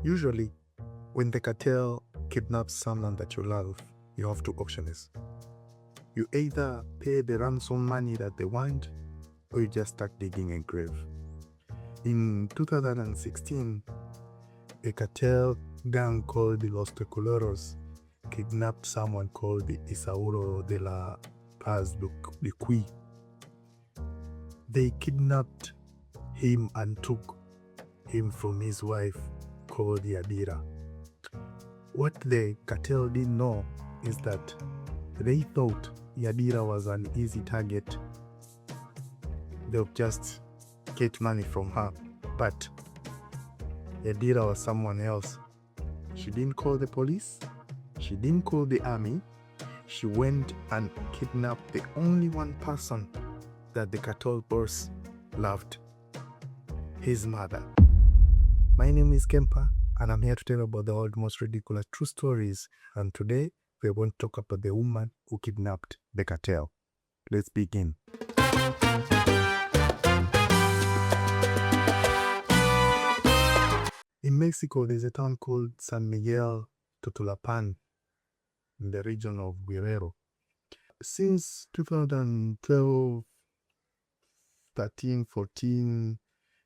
Usually, when the cartel kidnaps someone that you love, you have two options. You either pay the ransom money that they want, or you just start digging a grave. In 2016, a cartel gang called the Los Tequileros kidnapped someone called the Isauro de la Paz Duque. They kidnapped him and took him from his wife called Yadira. What the cartel didn't know is that they thought Yadira was an easy target. They'll just get money from her. But Yadira was someone else. She didn't call the police. She didn't call the army. She went and kidnapped the only one person that the cartel boss loved, his mother. My name is Kempa, and I'm here to tell you about the world's most ridiculous true stories. And today, we're going to talk about the woman who kidnapped the cartel. Let's begin. In Mexico, there's a town called San Miguel Totolapan in the region of Guerrero. Since 2012, 13, 14,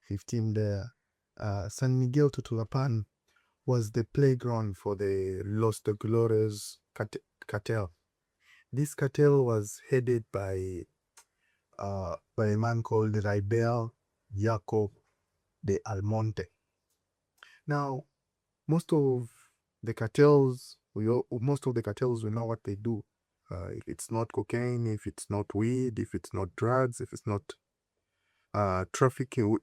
15 there, San Miguel Totolapan was the playground for the Los Tequileros cartel. This cartel was headed by a man called Rebel Jacob de Almonte. Now, most of the cartels, we know what they do. If it's not cocaine, if it's not weed, if it's not drugs, if it's not trafficking,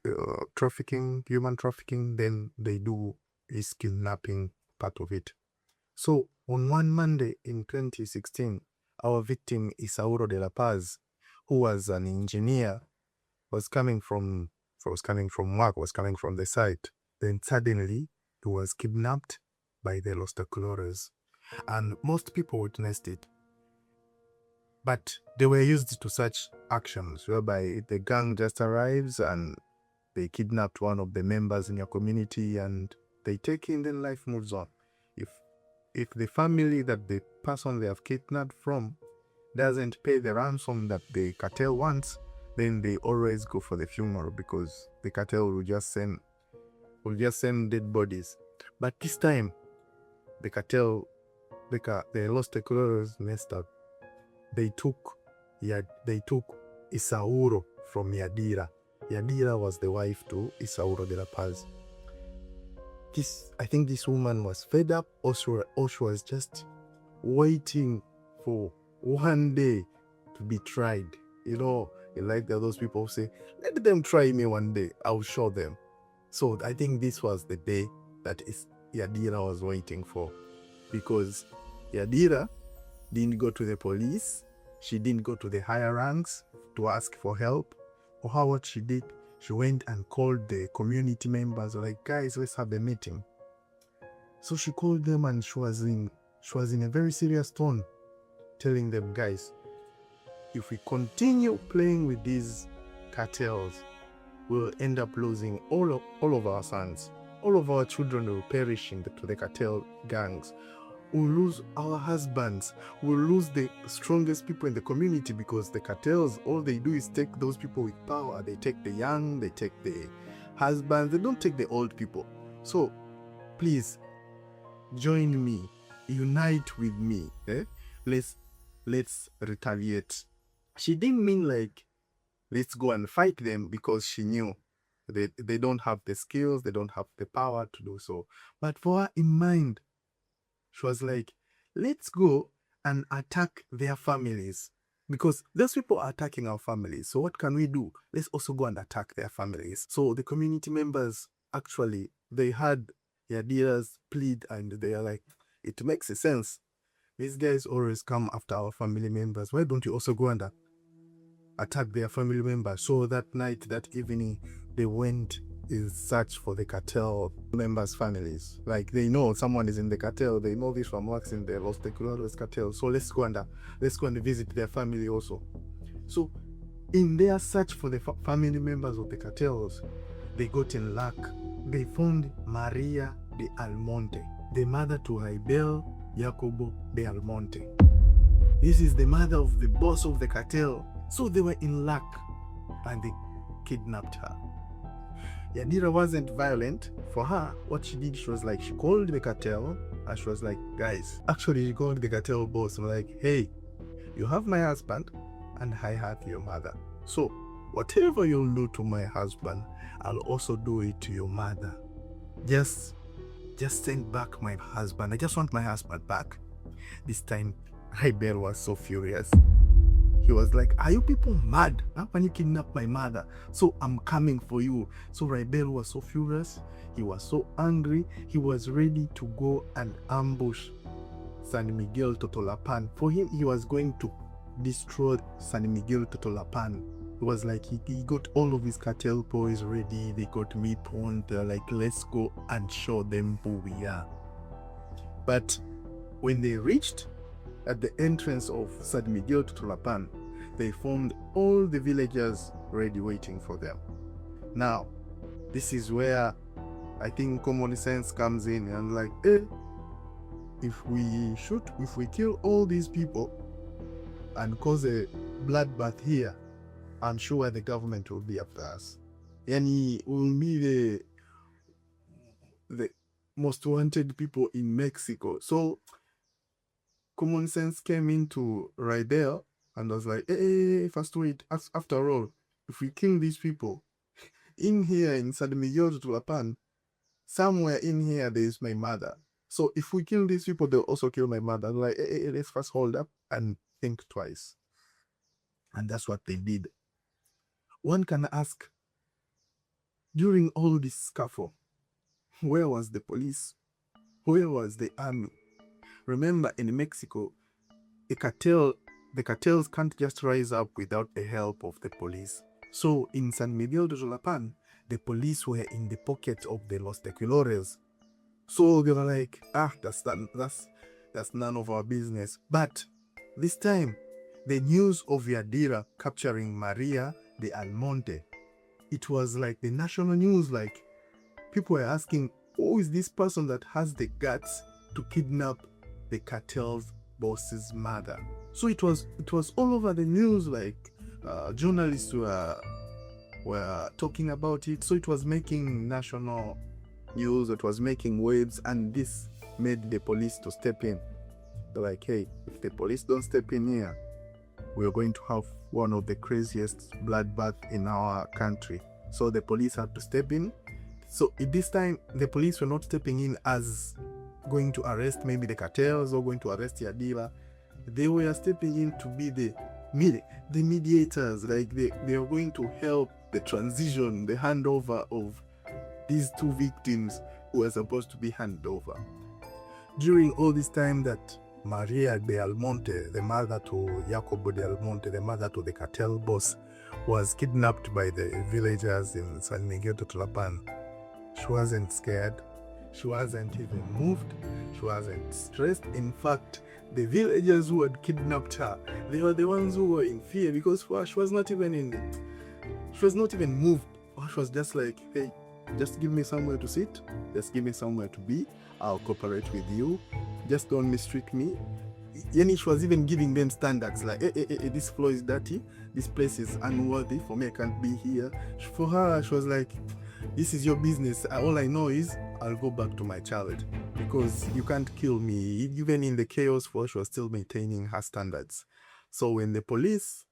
human trafficking, then they do is kidnapping part of it. So on one Monday in 2016, our victim Isauro de la Paz, who was an engineer, was coming from work, was coming from the site. Then suddenly he was kidnapped by the Los Tequileros, and most people witnessed it. But they were used to such actions whereby the gang just arrives and they kidnapped one of the members in your community and they take him, then life moves on. If the family that the person they have kidnapped from doesn't pay the ransom that the cartel wants, then they always go for the funeral because the cartel will just send dead bodies. But this time, the cartel, the Los Tequileros messed up. They took Isauro from Yadira. Yadira was the wife to Isauro de la Paz. I think this woman was fed up, or she was just waiting for one day to be tried. You know, like those people who say, let them try me one day, I'll show them. So I think this was the day that Yadira was waiting for, because Yadira didn't go to the police, she didn't go to the higher ranks to ask for help, or what she did, she went and called the community members, like, guys, let's have a meeting. So she called them and she was in a very serious tone, telling them, guys, if we continue playing with these cartels, we'll end up losing all of our sons. All of our children will perish to the cartel gangs. We'll lose our husbands. We'll lose the strongest people in the community because the cartels, all they do is take those people with power. They take the young, they take the husbands, they don't take the old people. So please join me, unite with me. Let's retaliate. She didn't mean like let's go and fight them, because she knew they don't have the skills, they don't have the power to do so. But for her in mind, she was like, let's go and attack their families, because those people are attacking our families. So what can we do? Let's also go and attack their families. So the community members, actually, they had Yadira's plead and they are like, it makes sense. These guys always come after our family members. Why don't you also go and attack their family members? So that night, that evening, they went in search for the cartel members' families. Like, they know someone is in the cartel. They know this from works in the Los Tequileros cartel. So let's go and visit their family also. So in their search for the family members of the cartels, they got in luck. They found Maria de Almonte, the mother to Raibel Jacobo de Almonte. This is the mother of the boss of the cartel. So they were in luck and they kidnapped her. Yadira wasn't violent. For her, what she did, she was like, she called the cartel and she was like, guys, actually she called the cartel boss and like, hey, you have my husband and I have your mother. So whatever you'll do to my husband, I'll also do it to your mother. Just send back my husband. I just want my husband back. This time, Raibel was so furious. He was like, are you people mad? How can you kidnap my mother? So I'm coming for you. So Raibel was so furious. He was so angry. He was ready to go and ambush San Miguel Totolapan. For him, he was going to destroy San Miguel Totolapan. It was like he got all of his cartel boys ready. They got me pawned. They're like, let's go and show them who we are. But when they reached at the entrance of San Miguel Totolapan, they found all the villagers ready waiting for them. Now, this is where I think common sense comes in and like, if we kill all these people and cause a bloodbath here, I'm sure the government will be after us. Yani will be the most wanted people in Mexico. So common sense came into Raibel and was like, hey, first wait, after all, if we kill these people, in here in San Miguel Totolapan, somewhere in here there is my mother. So if we kill these people, they'll also kill my mother. I'm like, hey, let's first hold up and think twice. And that's what they did. One can ask, during all this scuffle, where was the police? Where was the army? Remember, in Mexico, the cartels can't just rise up without the help of the police. So in San Miguel Totolapan, the police were in the pocket of the Los Tequileros. So they were like, that's none of our business. But this time, the news of Yadira capturing Maria de Almonte, it was like the national news. Like, people were asking, who is this person that has the guts to kidnap the cartel's boss's mother? So it was all over the news. Like journalists were talking about it. So it was making national news. It was making waves, and this made the police to step in. They're like, hey, if the police don't step in here, we're going to have one of the craziest bloodbaths in our country. So the police had to step in. So at this time, the police were not stepping in as going to arrest maybe the cartels or going to arrest Yadira. They were stepping in to be the mediators. Like they are going to help the transition, the handover of these two victims who were supposed to be handed over. During all this time that Maria de Almonte, the mother to Jacobo de Almonte, the mother to the cartel boss, was kidnapped by the villagers in San Miguel Totolapan, she wasn't scared. She wasn't even moved. She wasn't stressed. In fact, the villagers who had kidnapped her, they were the ones who were in fear, because for her, she was not even moved. She was just like, hey, just give me somewhere to sit. Just give me somewhere to be. I'll cooperate with you. Just don't mistreat me. Yani, she was even giving them standards like, hey, this floor is dirty. This place is unworthy. For me, I can't be here. For her, she was like, this is your business. All I know is I'll go back to my child, because you can't kill me. Even in the chaos, she was still maintaining her standards. So when the police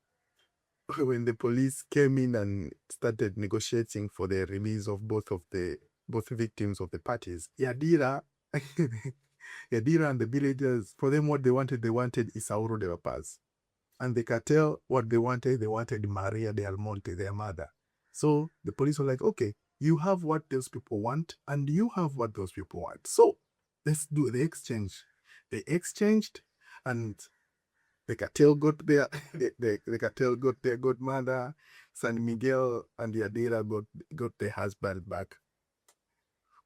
came in and started negotiating for the release of both victims of the parties, Yadira and the villagers, for them, what they wanted Isauro de Paz. And the cartel, what they wanted Maria de Almonte, their mother. So the police were like, okay, you have what those people want, and you have what those people want. So let's do the exchange. They exchanged, and the cartel got their the cartel got their godmother. San Miguel and Yadira got their husband back.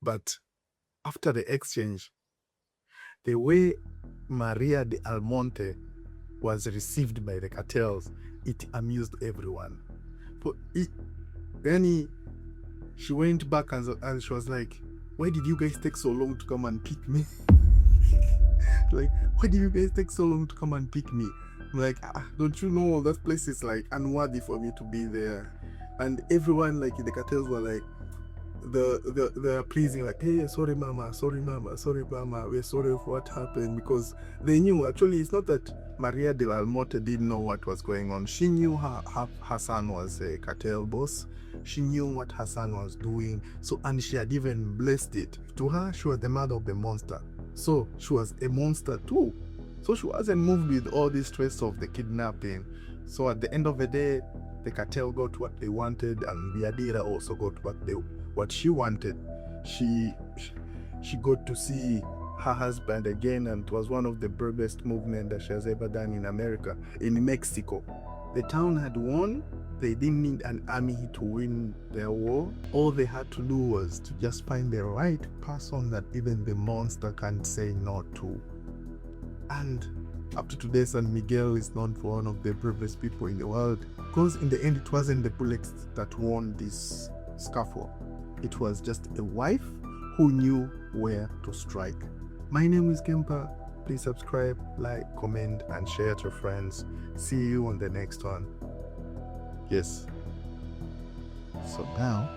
But after the exchange, the way Maria de Almonte was received by the cartels, it amused everyone. Then she went back and she was like, why did you guys take so long to come and pick me? Like, why did you guys take so long to come and pick me? I'm like, don't you know that place is like unworthy for me to be there? And everyone like in the cartels were like, they're pleasing, like, hey, sorry mama, we're sorry for what happened, because they knew actually it's not that Maria del Almonte didn't know what was going on. She knew her son was a cartel boss. She knew what her son was doing. So, and she had even blessed it. To her, she was the mother of the monster. So she was a monster too. So she wasn't moved with all this stress of the kidnapping. So at the end of the day, the cartel got what they wanted, and Yadira also got what she wanted. She got to see her husband again, and it was one of the bravest movements that she has ever done in America, in Mexico. The town had won. They didn't need an army to win their war. All they had to do was to just find the right person that even the monster can't say no to. And up to today, San Miguel is known for one of the bravest people in the world, because in the end it wasn't the bullets that won this scuffle. It was just a wife who knew where to strike. My name is Kempa. Please subscribe, like, comment, and share to your friends. See you on the next one. Yes. So now